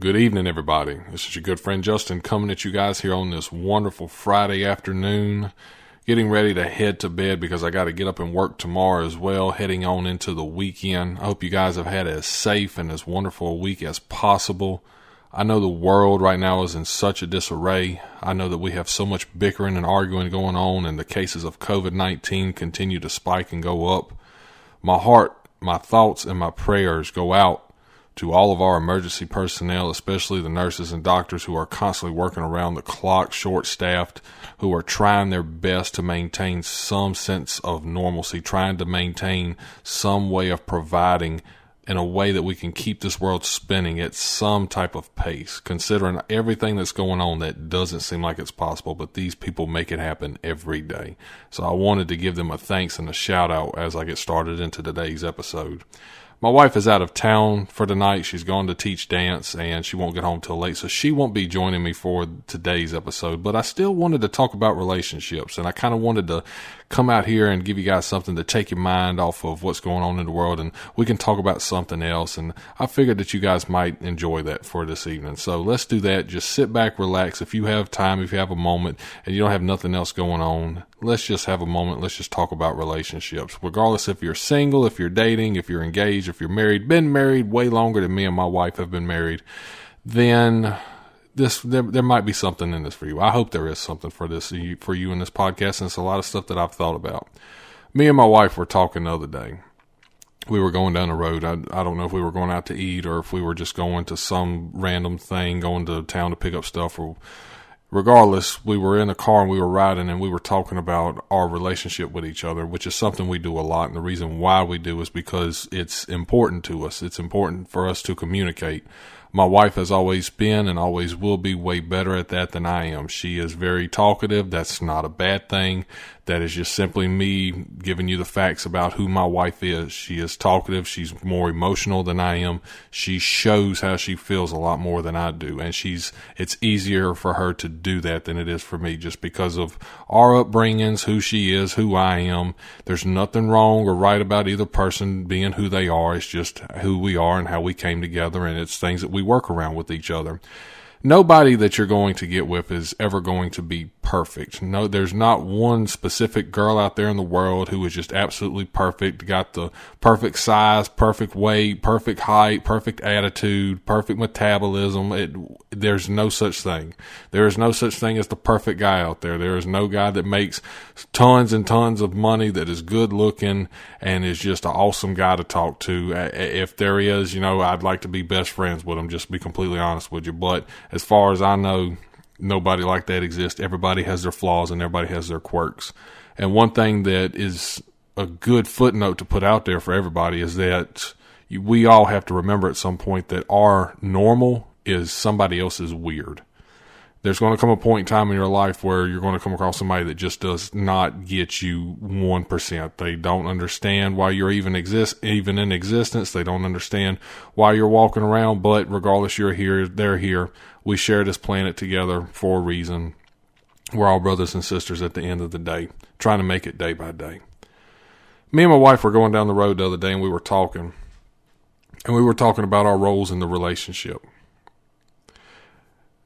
Good evening, everybody. This is your good friend Justin coming at you guys here on this wonderful Friday afternoon. Getting ready to head to bed because I got to get up and work tomorrow as well, heading on into the weekend. I hope you guys have had as safe and as wonderful a week as possible. I know the world right now is in such a disarray. I know that we have so much bickering and arguing going on, and the cases of COVID-19 continue to spike and go up. My heart, my thoughts, and my prayers go out to all of our emergency personnel, especially the nurses and doctors who are constantly working around the clock, short-staffed, who are trying their best to maintain some sense of normalcy, trying to maintain some way of providing in a way that we can keep this world spinning at some type of pace. Considering everything that's going on, that doesn't seem like it's possible, but these people make it happen every day. So I wanted to give them a thanks and a shout out as I get started into today's episode. My wife is out of town for tonight. She's gone to teach dance, and she won't get home till late, so she won't be joining me for today's episode. But I still wanted to talk about relationships, and I kind of wanted to come out here and give you guys something to take your mind off of what's going on in the world, and we can talk about something else. And I figured that you guys might enjoy that for this evening. So let's do that. Just sit back, relax. If you have time, if you have a moment, and you don't have nothing else going on, let's just have a moment. Let's just talk about relationships. Regardless if you're single, if you're dating, if you're engaged, if you're married, been married way longer than me and my wife have been married, then there might be something in this for you. I hope there is something for you in this podcast, and it's a lot of stuff that I've thought about. Me and my wife were talking the other day. We were going down the road. I don't know if we were going out to eat or if we were just going to some random thing, going to town to pick up stuff, or regardless, we were in a car and we were riding and we were talking about our relationship with each other, which is something we do a lot. And the reason why we do is because it's important to us. It's important for us to communicate. My wife has always been and always will be way better at that than I am. She is very talkative. That's not a bad thing. That is just simply me giving you the facts about who my wife is. She is talkative. She's more emotional than I am. She shows how she feels a lot more than I do. And it's easier for her to do that than it is for me, just because of our upbringings, who she is, who I am. There's nothing wrong or right about either person being who they are. It's just who we are and how we came together. And it's things that we work around with each other. Nobody that you're going to get with is ever going to be perfect. No, there's not one specific girl out there in the world who is just absolutely perfect, got the perfect size, perfect weight, perfect height, perfect attitude, perfect metabolism. There's no such thing. There is no such thing as the perfect guy out there. There is no guy that makes tons and tons of money, that is good looking and is just an awesome guy to talk to. If there is, I'd like to be best friends with him, just to be completely honest with you. But as far as I know, nobody like that exists. Everybody has their flaws and everybody has their quirks. And one thing that is a good footnote to put out there for everybody is that we all have to remember at some point that our normal is somebody else's weird. There's going to come a point in time in your life where you're going to come across somebody that just does not get you 1%. They don't understand why you're even in existence. They don't understand why you're walking around, but regardless, you're here, they're here. We share this planet together for a reason. We're all brothers and sisters at the end of the day, trying to make it day by day. Me and my wife were going down the road the other day and we were talking about our roles in the relationship.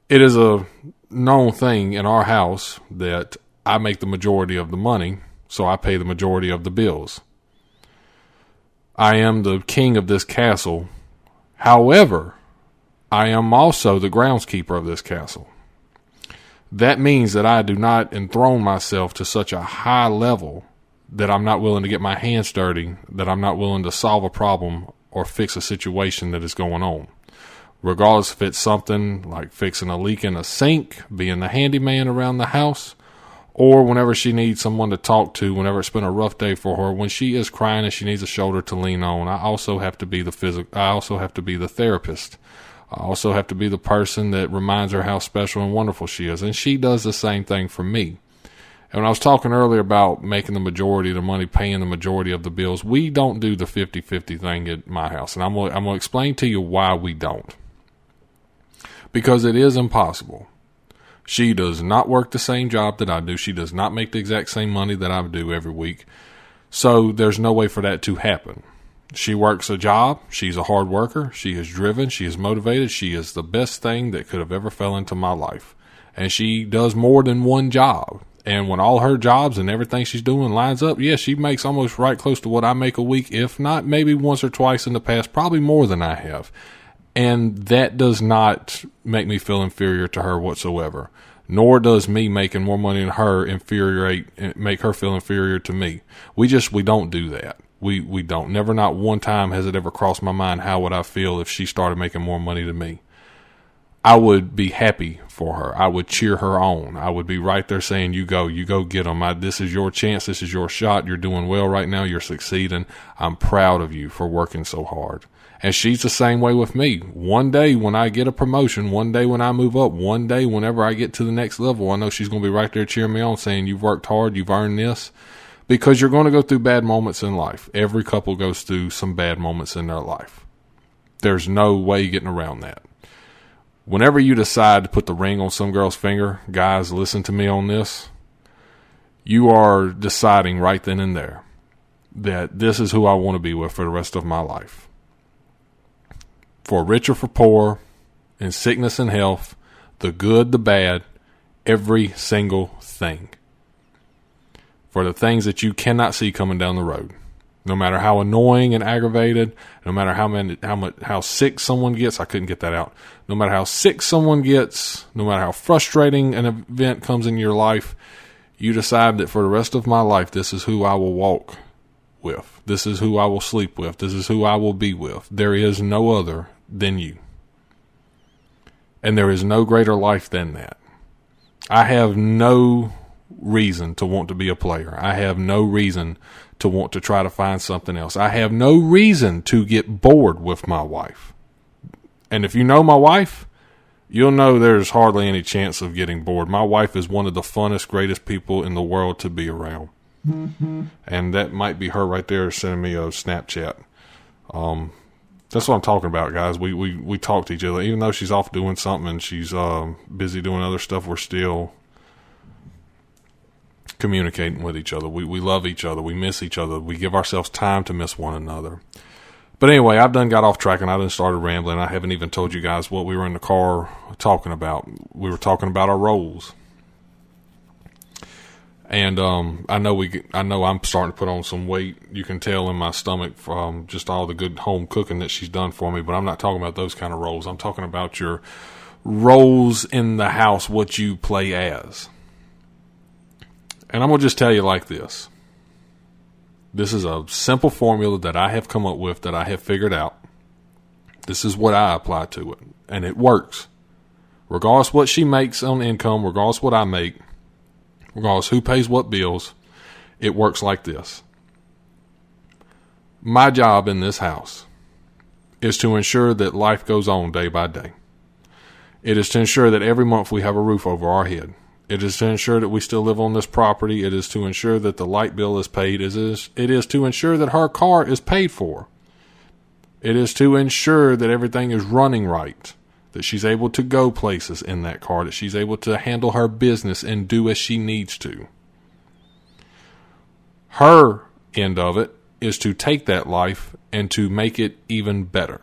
It is a known thing in our house that I make the majority of the money, so I pay the majority of the bills. I am the king of this castle. However, I am also the groundskeeper of this castle. That means that I do not enthrone myself to such a high level that I'm not willing to get my hands dirty, that I'm not willing to solve a problem or fix a situation that is going on. Regardless if it's something like fixing a leak in a sink, being the handyman around the house, or whenever she needs someone to talk to, whenever it's been a rough day for her, when she is crying and she needs a shoulder to lean on, I also have to be the therapist. I also have to be the person that reminds her how special and wonderful she is. And she does the same thing for me. And when I was talking earlier about making the majority of the money, paying the majority of the bills, we don't do the 50-50 thing at my house. And I'm going to explain to you why we don't. Because it is impossible. She does not work the same job that I do. She does not make the exact same money that I do every week. So there's no way for that to happen. She works a job. She's a hard worker. She is driven. She is motivated. She is the best thing that could have ever fell into my life. And she does more than one job. And when all her jobs and everything she's doing lines up, yeah, she makes almost right close to what I make a week, if not maybe once or twice in the past, probably more than I have. And that does not make me feel inferior to her whatsoever. Nor does me making more money than her make her feel inferior to me. We don't do that. We don't. Never, not one time has it ever crossed my mind how would I feel if she started making more money than me. I would be happy for her. I would cheer her on. I would be right there saying, you go get them. This is your chance. This is your shot. You're doing well right now. You're succeeding. I'm proud of you for working so hard. And she's the same way with me. One day when I get a promotion, one day when I move up, one day whenever I get to the next level, I know she's going to be right there cheering me on, saying, you've worked hard, you've earned this. Because you're going to go through bad moments in life. Every couple goes through some bad moments in their life. There's no way getting around that. Whenever you decide to put the ring on some girl's finger, guys, listen to me on this. You are deciding right then and there that this is who I want to be with for the rest of my life. For rich or for poor, in sickness and health, the good, the bad, every single thing. For the things that you cannot see coming down the road. No matter how annoying and aggravated, no matter how sick someone gets, I couldn't get that out. No matter how sick someone gets, no matter how frustrating an event comes in your life, you decide that for the rest of my life, this is who I will walk with. This is who I will sleep with. This is who I will be with. There is no other than you. And there is no greater life than that. I have no reason to want to be a player. I have no reason to want to try to find something else. I have no reason to get bored with my wife. And if you know my wife, you'll know there's hardly any chance of getting bored. My wife is one of the funnest, greatest people in the world to be around. Mm-hmm. And that might be her right there sending me a Snapchat. That's what I'm talking about, guys. We talk to each other. Even though she's off doing something and she's busy doing other stuff, we're still communicating with each other. We love each other. We miss each other. We give ourselves time to miss one another. But anyway, I've done got off track and I done started rambling. I haven't even told you guys what we were in the car talking about. We were talking about our roles. And I know I'm starting to put on some weight. You can tell in my stomach from just all the good home cooking that she's done for me. But I'm not talking about those kind of roles. I'm talking about your roles in the house, what you play as. And I'm going to just tell you like this. This is a simple formula that I have come up with, that I have figured out. This is what I apply to it. And it works. Regardless what she makes on income, regardless what I make, regardless who pays what bills, it works like this. My job in this house is to ensure that life goes on day by day. It is to ensure that every month we have a roof over our head. It is to ensure that we still live on this property. It is to ensure that the light bill is paid. It is to ensure that her car is paid for. It is to ensure that everything is running right, that she's able to go places in that car, that she's able to handle her business and do as she needs to. Her end of it is to take that life and to make it even better.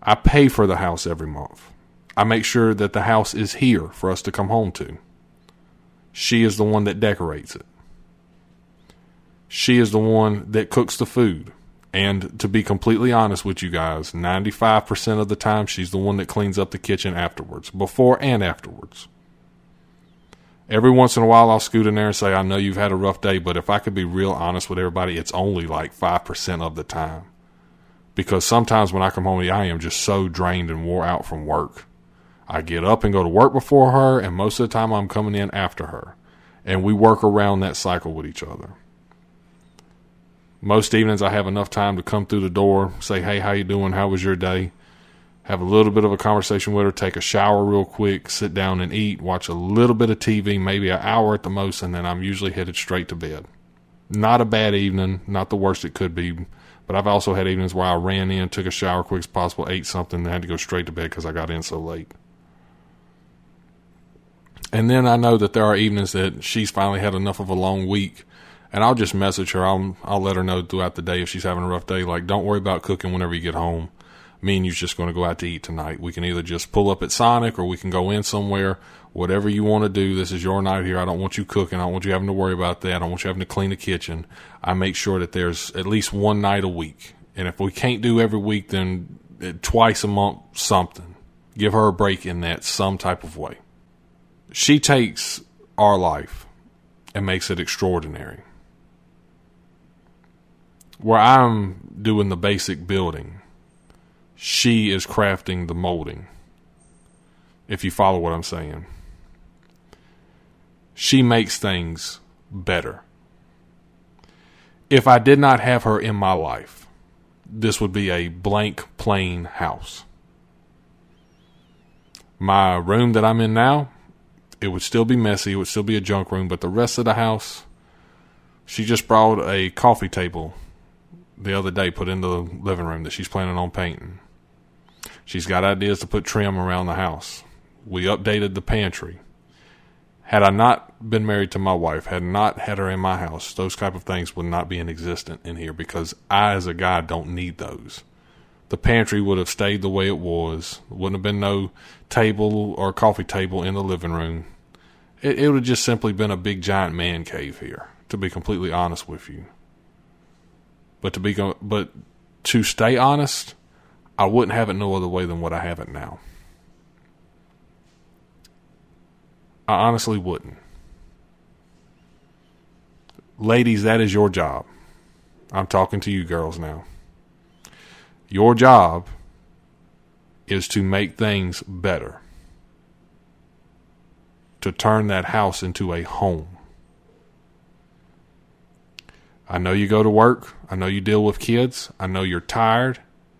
I pay for the house every month. I make sure that the house is here for us to come home to. She is the one that decorates it. She is the one that cooks the food. And to be completely honest with you guys, 95% of the time, she's the one that cleans up the kitchen afterwards, before and afterwards. Every once in a while, I'll scoot in there and say, I know you've had a rough day, but if I could be real honest with everybody, it's only like 5% of the time. Because sometimes when I come home, I am just so drained and wore out from work. I get up and go to work before her, and most of the time I'm coming in after her. And we work around that cycle with each other. Most evenings I have enough time to come through the door, say, hey, how you doing? How was your day? Have a little bit of a conversation with her, take a shower real quick, sit down and eat, watch a little bit of TV, maybe an hour at the most, and then I'm usually headed straight to bed. Not a bad evening, not the worst it could be, but I've also had evenings where I ran in, took a shower quick as possible, ate something, and had to go straight to bed because I got in so late. And then I know that there are evenings that she's finally had enough of a long week, And I'll just message her. I'll let her know throughout the day if she's having a rough day. Like, don't worry about cooking whenever you get home. Me and you's just going to go out to eat tonight. We can either just pull up at Sonic or we can go in somewhere. Whatever you want to do, this is your night here. I don't want you cooking. I don't want you having to worry about that. I don't want you having to clean the kitchen. I make sure that there's at least one night a week. And if we can't do every week, then twice a month, something. Give her a break in that some type of way. She takes our life and makes it extraordinary. Where I'm doing the basic building, she is crafting the molding. If you follow what I'm saying. She makes things better. If I did not have her in my life, this would be a blank, plain house. My room that I'm in now, it would still be messy. It would still be a junk room. But the rest of the house, she just brought a coffee table the other day, put in the living room that she's planning on painting. She's got ideas to put trim around the house. We updated the pantry. Had I not been married to my wife, had not had her in my house, those type of things would not be existent in here because I, as a guy, don't need those. The pantry would have stayed the way it was. Wouldn't have been no table or coffee table in the living room. It would have just simply been a big giant man cave here, to be completely honest with you. But to stay honest, I wouldn't have it no other way than what I have it now. I honestly wouldn't. Ladies, that is your job. I'm talking to you girls now. Your job is to make things better. To turn that house into a home. I know you go to work. I know you deal with kids. I know you're tired.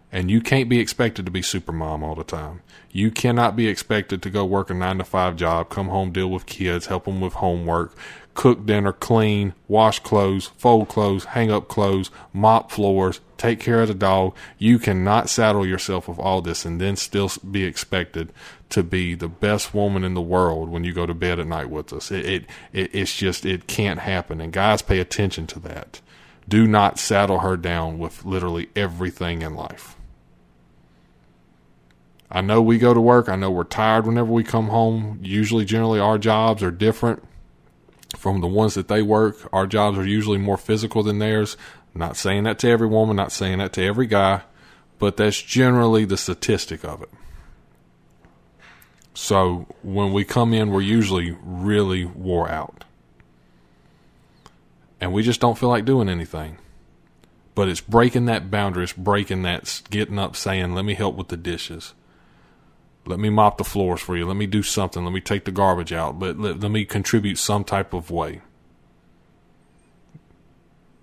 And you can't be expected to be super mom all the time. You cannot be expected to go work a 9-to-5 job, come home, deal with kids, help them with homework, cook dinner, clean, wash clothes, fold clothes, hang up clothes, mop floors, take care of the dog. You cannot saddle yourself with all this and then still be expected to be the best woman in the world when you go to bed at night with us. It can't happen. And guys, pay attention to that. Do not saddle her down with literally everything in life. I know we go to work. I know we're tired whenever we come home. Generally, our jobs are different from the ones that they work. Our jobs are usually more physical than theirs. I'm not saying that to every woman, not saying that to every guy, but that's generally the statistic of it. So when we come in, we're usually really wore out. And we just don't feel like doing anything. But it's breaking that boundary. It's breaking that getting up saying, let me help with the dishes. Let me mop the floors for you. Let me do something. Let me take the garbage out. Let me contribute some type of way.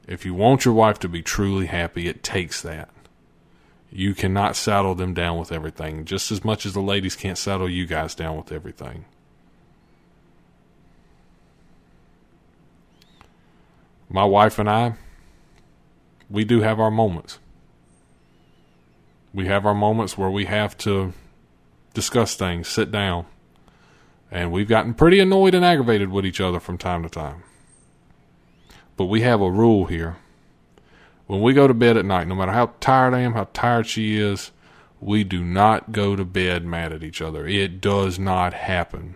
If you want your wife to be truly happy, it takes that. You cannot saddle them down with everything, just as much as the ladies can't saddle you guys down with everything. My wife and I, we do have our moments. We have our moments where we have to discuss things, sit down. And we've gotten pretty annoyed and aggravated with each other from time to time. But we have a rule here. When we go to bed at night, no matter how tired I am, how tired she is, we do not go to bed mad at each other. It does not happen.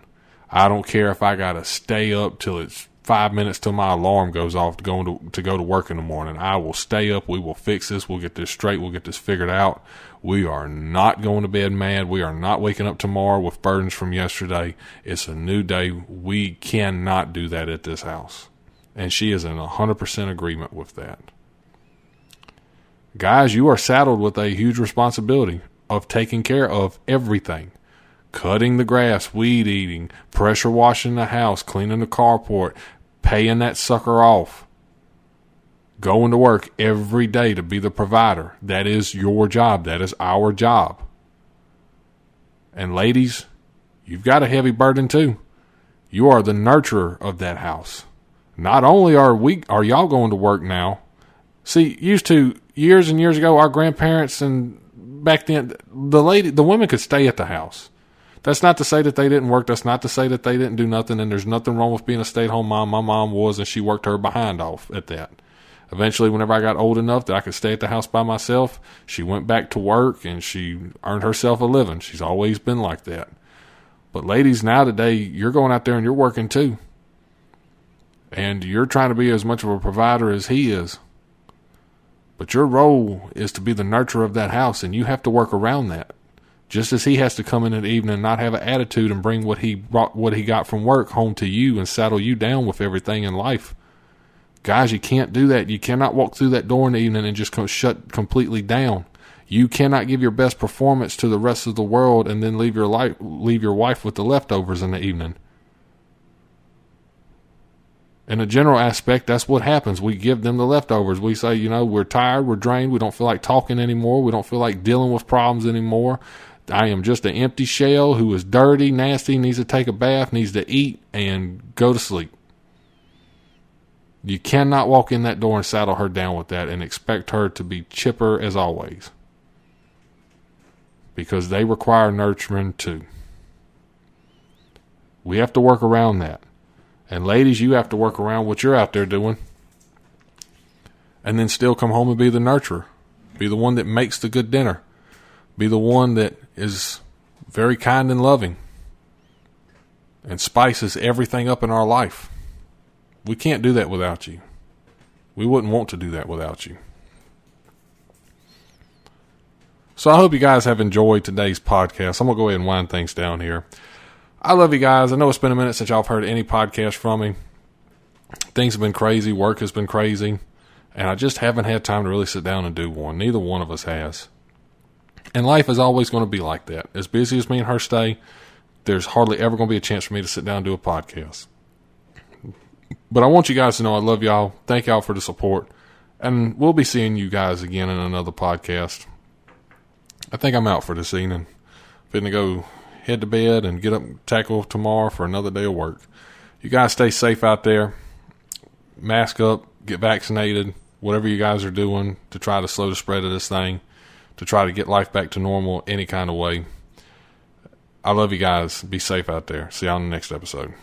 I don't care if I got to stay up till it's 5 minutes till my alarm goes off to go to work in the morning. I will stay up. We will fix this. We'll get this straight. We'll get this figured out. We are not going to bed mad. We are not waking up tomorrow with burdens from yesterday. It's a new day. We cannot do that at this house. And she is in 100% agreement with that. Guys, you are saddled with a huge responsibility of taking care of everything. Cutting the grass, weed eating, pressure washing the house, cleaning the carport, paying that sucker off. Going to work every day to be the provider. That is your job. That is our job. And ladies, you've got a heavy burden too. You are the nurturer of that house. Not only are y'all going to work now. See, used to years and years ago, our grandparents and back then, the women could stay at the house. That's not to say that they didn't work. That's not to say that they didn't do nothing. And there's nothing wrong with being a stay-at-home mom. My mom was, and she worked her behind off at that. Eventually, whenever I got old enough that I could stay at the house by myself, she went back to work and she earned herself a living. She's always been like that. But ladies, now today, you're going out there and you're working too. And you're trying to be as much of a provider as he is. But your role is to be the nurturer of that house, and you have to work around that. Just as he has to come in the evening and not have an attitude and bring what he got from work home to you and saddle you down with everything in life. Guys, you can't do that. You cannot walk through that door in the evening and just shut completely down. You cannot give your best performance to the rest of the world and then leave your wife with the leftovers in the evening. In a general aspect, that's what happens. We give them the leftovers. We say, we're tired, we're drained, we don't feel like talking anymore, we don't feel like dealing with problems anymore. I am just an empty shell who is dirty, nasty, needs to take a bath, needs to eat, and go to sleep. You cannot walk in that door and saddle her down with that and expect her to be chipper as always. Because they require nurturing too. We have to work around that. And ladies, you have to work around what you're out there doing. And then still come home and be the nurturer. Be the one that makes the good dinner. Be the one that is very kind and loving. And spices everything up in our life. We can't do that without you. We wouldn't want to do that without you. So I hope you guys have enjoyed today's podcast. I'm going to go ahead and wind things down here. I love you guys. I know it's been a minute since y'all have heard any podcast from me. Things have been crazy. Work has been crazy. And I just haven't had time to really sit down and do one. Neither one of us has. And life is always going to be like that. As busy as me and her stay, there's hardly ever going to be a chance for me to sit down and do a podcast. But I want you guys to know I love y'all. Thank y'all for the support. And we'll be seeing you guys again in another podcast. I think I'm out for this evening. Fitting to go head to bed and get up and tackle tomorrow for another day of work. You guys stay safe out there. Mask up. Get vaccinated. Whatever you guys are doing to try to slow the spread of this thing. To try to get life back to normal any kind of way. I love you guys. Be safe out there. See y'all in the next episode.